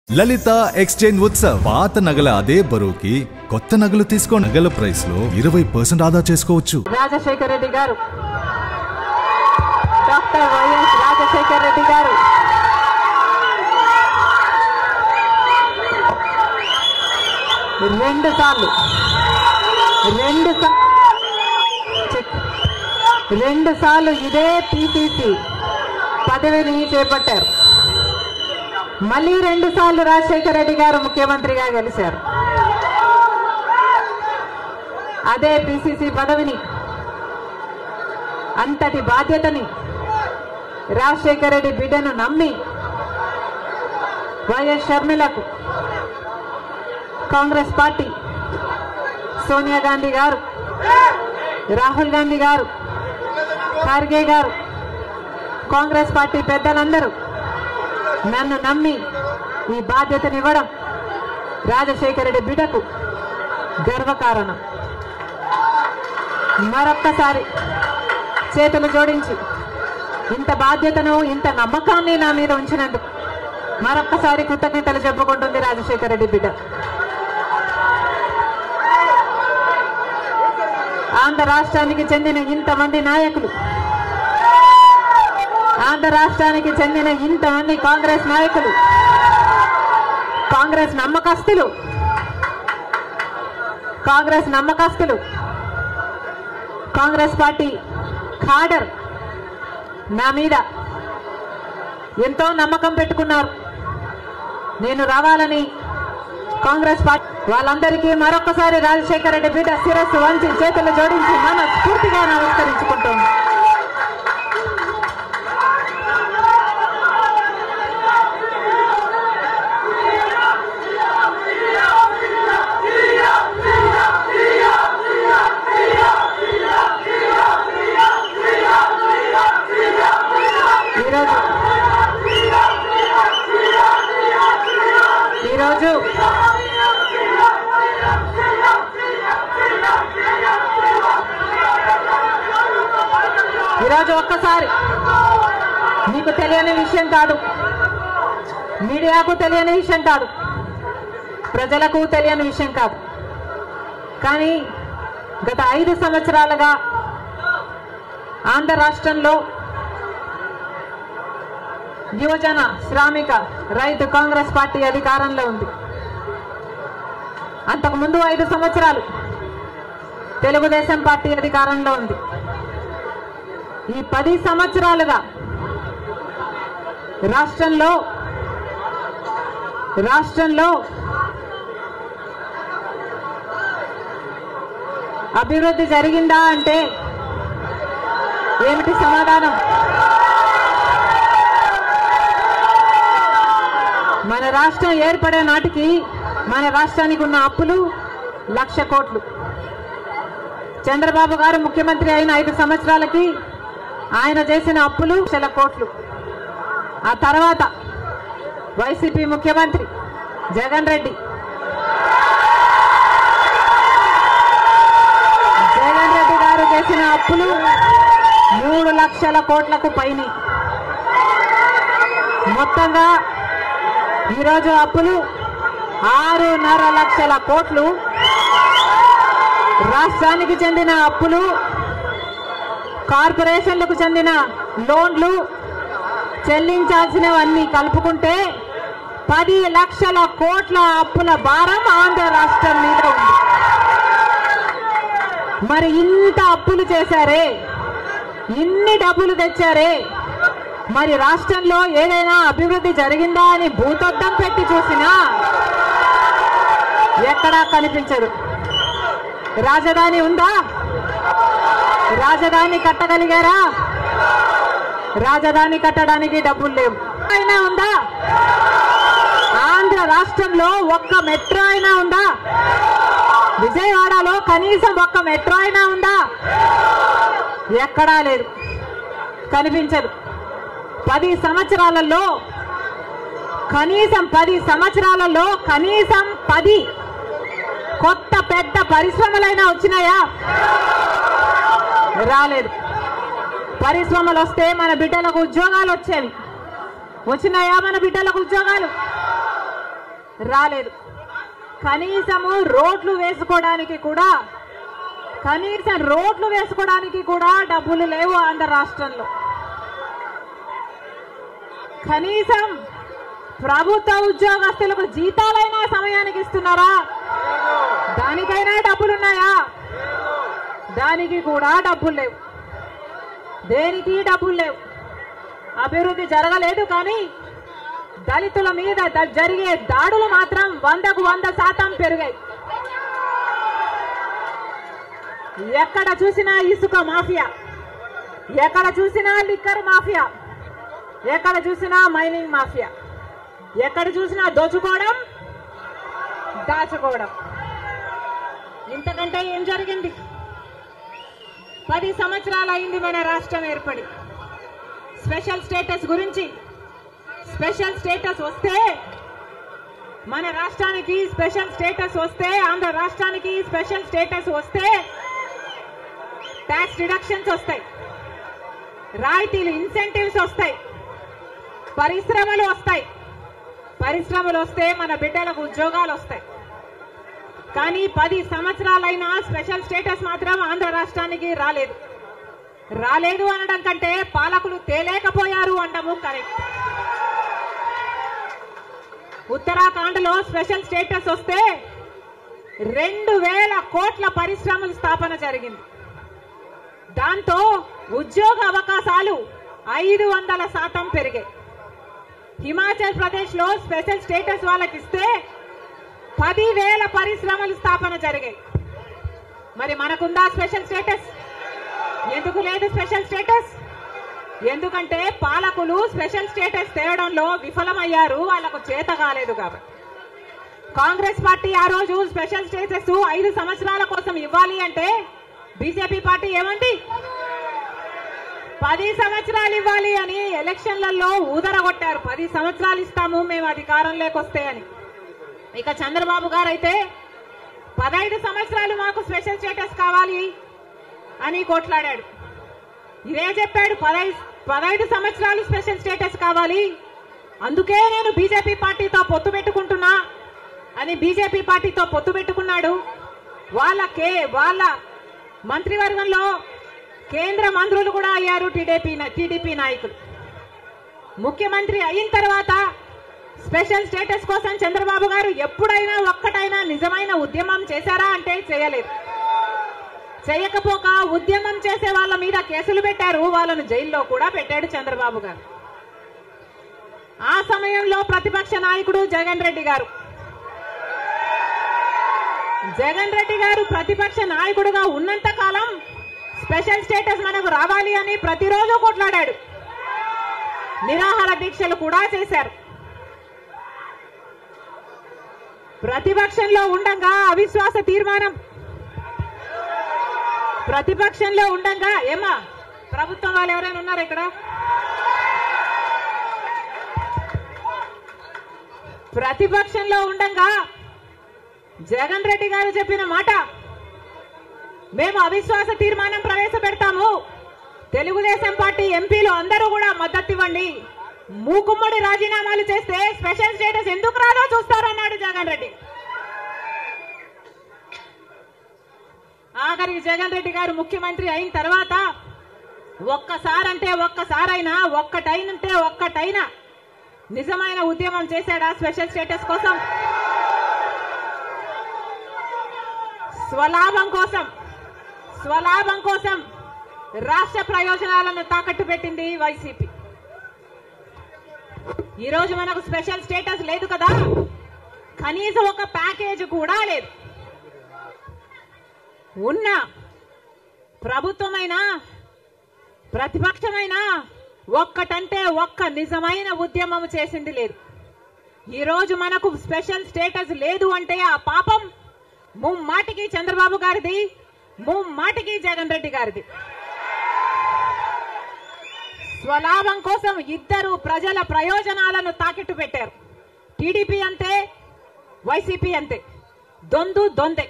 లలిత exchange Utsav పాత నగల అదే బరువుకి కొత్త నగలు తీసుకో నగల ప్రైస్ లో 20% ఆదా చేసుకోవచ్చు. రాజశేఖర్ రెడ్డి గారు, డాక్టర్ వైఎస్ రాజశేఖర్ రెడ్డి గారు రెండు సార్లు ఇదే పిసిసి పదవిని చేపట్టారు. మళ్ళీ 2 సార్లు రాజశేఖర రెడ్డి గారు ముఖ్యమంత్రిగా గెలిచారు. అదే పిసిసి పదవిని, అంతటి బాధ్యతని రాజశేఖర రెడ్డి బిడ్డను నమ్మి వైఎస్ షర్మిలకు కాంగ్రెస్ పార్టీ, సోనియా గాంధీ గారు, రాహుల్ గాంధీ గారు, ఖార్గే గారు, కాంగ్రెస్ పార్టీ పెద్దలందరూ నన్ను నమ్మి ఈ బాధ్యతనివ్వడం రాజశేఖర రెడ్డి బిడ్డకు గర్వకారణం. మరొక్కసారి చేతులు జోడించి ఇంత బాధ్యతను, ఇంత నమ్మకాన్ని నా మీద ఉంచినందుకు మరొక్కసారి కృతజ్ఞతలు చెప్పుకుంటుంది రాజశేఖర రెడ్డి బిడ్డ. ఆంధ్ర రాష్ట్రానికి చెందిన ఇంతమంది నాయకులు, ఆంధ్ర రాష్ట్రానికి చెందిన ఇంతమంది కాంగ్రెస్ నాయకులు, కాంగ్రెస్ నమ్మకస్తులు, కాంగ్రెస్ పార్టీ ఖాడర్ నా మీద ఎంతో నమ్మకం పెట్టుకున్నారు. నేను రావాలని కాంగ్రెస్ పార్టీ వాళ్ళందరికీ మరొకసారి రాజశేఖర రెడ్డి బిడ్డ శిరస్సు వంచి చేతులు జోడించి మనస్ఫూర్తిగా నమస్కరించుకుంటోంది. ఈరోజు ఒక్కసారి మీకు తెలియని విషయం కాదు, మీడియాకు తెలియని విషయం కాదు, ప్రజలకు తెలియని విషయం కాదు. కానీ గత 5 సంవత్సరాలుగా ఆంధ్ర రాష్ట్రంలో యువజన, శ్రామిక, రైతు కాంగ్రెస్ పార్టీ అధికారంలో ఉంది. అంతకుముందు 5 సంవత్సరాలు తెలుగుదేశం పార్టీ అధికారంలో ఉంది. ఈ 10 సంవత్సరాలుగా రాష్ట్రంలో అభివృద్ధి జరిగిందా అంటే ఏమిటి సమాధానం? మన రాష్ట్రం ఏర్పడే నాటికి మన రాష్ట్రానికి ఉన్న అప్పులు 1,00,000 కోట్లు. చంద్రబాబు గారు ముఖ్యమంత్రి అయిన 5 సంవత్సరాలకి ఆయన చేసిన అప్పులు 1,00,000 కోట్లు. ఆ తర్వాత వైసీపీ ముఖ్యమంత్రి జగన్ రెడ్డి గారు చేసిన అప్పులు 3,00,000 కోట్లకు పైన. మొత్తంగా ఈరోజు అప్పులు 6.5 లక్షల కోట్లు. రాష్ట్రానికి చెందిన అప్పులు, కార్పొరేషన్లకు చెందిన లోన్లు, చెల్లించాల్సినవన్నీ కలుపుకుంటే 10 లక్షల కోట్ల అప్పుల భారం ఆంధ్ర రాష్ట్రం మీద ఉంది. మరి ఇంత అప్పులు చేశారే, ఇన్ని డబ్బులు తెచ్చారే, మరి రాష్ట్రంలో ఏదైనా అభివృద్ధి జరిగిందా అని భూతద్దం పెట్టి చూసినా ఎక్కడా కనిపించదు. రాజధాని ఉందా? రాజధాని కట్టగలిగారా? రాజధాని కట్టడానికి డబ్బులు లేవు. అయినా ఉందా? ఆంధ్ర రాష్ట్రంలో ఒక్క మెట్రో అయినా ఉందా? విజయవాడలో కనీసం ఒక్క మెట్రో అయినా ఉందా? ఎక్కడా లేదు, కనిపించదు. 10 సంవత్సరాలలో కనీసం 10 కొత్త పెద్ద పరిశ్రమలైనా వచ్చినాయా? రాలేదు. పరిశ్రమలు వస్తే మన బిడ్డలకు ఉద్యోగాలు వచ్చేవి. వచ్చినాయా మన బిడ్డలకు ఉద్యోగాలు? రాలేదు. కనీసము రోడ్లు వేసుకోవడానికి కూడా డబ్బులు లేవు ఆంధ్ర రాష్ట్రంలో. కనీసం ప్రభుత్వ ఉద్యోగస్తులకు జీతాలైనా సమయానికి ఇస్తున్నారా? దానికైనా డబ్బులున్నాయా? దానికి కూడా డబ్బులు లేవు. దేనికి డబ్బులు లేవు. అభివృద్ధి జరగలేదు. కానీ దళితుల మీద జరిగే దాడులు మాత్రం 100కు 100% పెరిగాయి. ఎక్కడ చూసినా ఇసుక మాఫియా, ఎక్కడ చూసినా లిక్కర్ మాఫియా, ఎక్కడ చూసినా మైనింగ్ మాఫియా, ఎక్కడ చూసినా దోచుకోవడం, దాచుకోవడం. ఇంతకంటే ఏం జరిగింది? 10 సంవత్సరాలు అయింది మన రాష్ట్రం ఏర్పడి. స్పెషల్ స్టేటస్ గురించి, స్పెషల్ స్టేటస్ వస్తే మన రాష్ట్రానికి స్పెషల్ స్టేటస్ వస్తే, ఆంధ్ర రాష్ట్రానికి స్పెషల్ స్టేటస్ వస్తే ట్యాక్స్ రిడక్షన్స్ వస్తాయి, రాయితీలు, ఇన్సెంటివ్స్ వస్తాయి, పరిశ్రమలు వస్తాయి. పరిశ్రమలు వస్తే మన బిడ్డలకు ఉద్యోగాలు వస్తాయి. కానీ 10 సంవత్సరాలైనా స్పెషల్ స్టేటస్ మాత్రం ఆంధ్ర రాష్ట్రానికి రాలేదు. రాలేదు అనడం కంటే పాలకులు తేలేకపోయారు అనడము కరెక్ట్. ఉత్తరాఖండ్ లో స్పెషల్ స్టేటస్ వస్తే 2000 కోట్ల పరిశ్రమల స్థాపన జరిగింది. దాంతో ఉద్యోగ అవకాశాలు 500% పెరిగాయి. హిమాచల్ ప్రదేశ్ లో స్పెషల్ స్టేటస్ వాళ్ళకి ఇస్తే 10,000 పరిశ్రమల స్థాపన జరిగాయి. మరి మనకుందా స్పెషల్ స్టేటస్? ఎందుకు లేదు స్పెషల్ స్టేటస్? ఎందుకంటే పాలకులు స్పెషల్ స్టేటస్ తేవడంలో విఫలమయ్యారు, వాళ్లకు చేత కాలేదు. కాబట్టి కాంగ్రెస్ పార్టీ ఆ రోజు స్పెషల్ స్టేటస్ 5 సంవత్సరాల కోసం ఇవ్వాలి అంటే బీజేపీ పార్టీ ఏమంది? 10 సంవత్సరాలు ఇవ్వాలి అని ఎలక్షన్లలో ఊదరగొట్టారు. 10 సంవత్సరాలు ఇస్తాము మేము అధికారంలోకి వస్తే అని. ఇక చంద్రబాబు గారు అయితే 15 సంవత్సరాలు మాకు స్పెషల్ స్టేటస్ కావాలి అని కొట్లాడాడు. ఇదే చెప్పాడు, 15 సంవత్సరాలు స్పెషల్ స్టేటస్ కావాలి, అందుకే నేను బీజేపీ పార్టీతో పొత్తు పెట్టుకుంటున్నా అని బీజేపీ పార్టీతో పొత్తు పెట్టుకున్నాడు. వాళ్ళ మంత్రివర్గంలో కేంద్ర మంత్రులు కూడా అయ్యారు టీడీపీ నాయకులు. ముఖ్యమంత్రి అయిన తర్వాత స్పెషల్ స్టేటస్ కోసం చంద్రబాబు గారు ఎప్పుడైనా ఒక్కటైనా నిజమైన ఉద్యమం చేశారా అంటే చేయలేదు. చేయకపోక ఉద్యమం చేసే వాళ్ళ మీద కేసులు పెట్టారు, వాళ్ళను జైల్లో కూడా పెట్టాడు చంద్రబాబు గారు. ఆ సమయంలో ప్రతిపక్ష నాయకుడు జగన్ రెడ్డి గారు ప్రతిపక్ష నాయకుడుగా ఉన్నంత కాలం స్పెషల్ స్టేటస్ మనకు రావాలి అని ప్రతిరోజు కొట్లాడాడు. నిరాహార దీక్షలు కూడా చేశారు. ప్రతిపక్షంలో ఉండగా అవిశ్వాస తీర్మానం, ప్రతిపక్షంలో ఉండగా ఏమా ప్రభుత్వం వాళ్ళు ఎవరైనా ఉన్నారు ఇక్కడ? ప్రతిపక్షంలో ఉండగా జగన్ రెడ్డి గారు చెప్పిన మాట, మేము అవిశ్వాస తీర్మానం ప్రవేశపెడతాము, తెలుగుదేశం పార్టీ ఎంపీలు అందరూ కూడా మద్దతు ఇవ్వండి, మూకుమ్మడి రాజీనామాలు చేస్తే స్పెషల్ స్టేటస్ ఎందుకు రాదో చూస్తారన్నాడు జగన్ రెడ్డి. ఆఖరికి జగన్ రెడ్డి గారు ముఖ్యమంత్రి అయిన తర్వాత ఒక్కటైనా నిజమైన ఉద్యమం చేశాడా స్పెషల్ స్టేటస్ కోసం? స్వలాభం కోసం రాష్ట్ర ప్రయోజనాలను తాకట్టు పెట్టింది వైసీపీ. ఈ రోజు మనకు స్పెషల్ స్టేటస్ లేదు కదా, కనీసం ఒక ప్యాకేజ్ కూడా లేదు. ఉన్న ప్రభుత్వమైనా ప్రతిపక్షమైనా ఒక్కటంటే ఒక్క నిజమైన ఉద్యమం చేసింది లేదు. ఈ రోజు మనకు స్పెషల్ స్టేటస్ లేదు అంటే ఆ పాపం ముమ్మాటికి చంద్రబాబు గారిది, ముమ్మాటికి జగన్ రెడ్డి గారిది. స్వలాభం కోసం ఇద్దరు ప్రజల ప్రయోజనాలను తాకట్టు పెట్టారు. టీడీపీ అంతే, వైసీపీ అంతే, దొందే.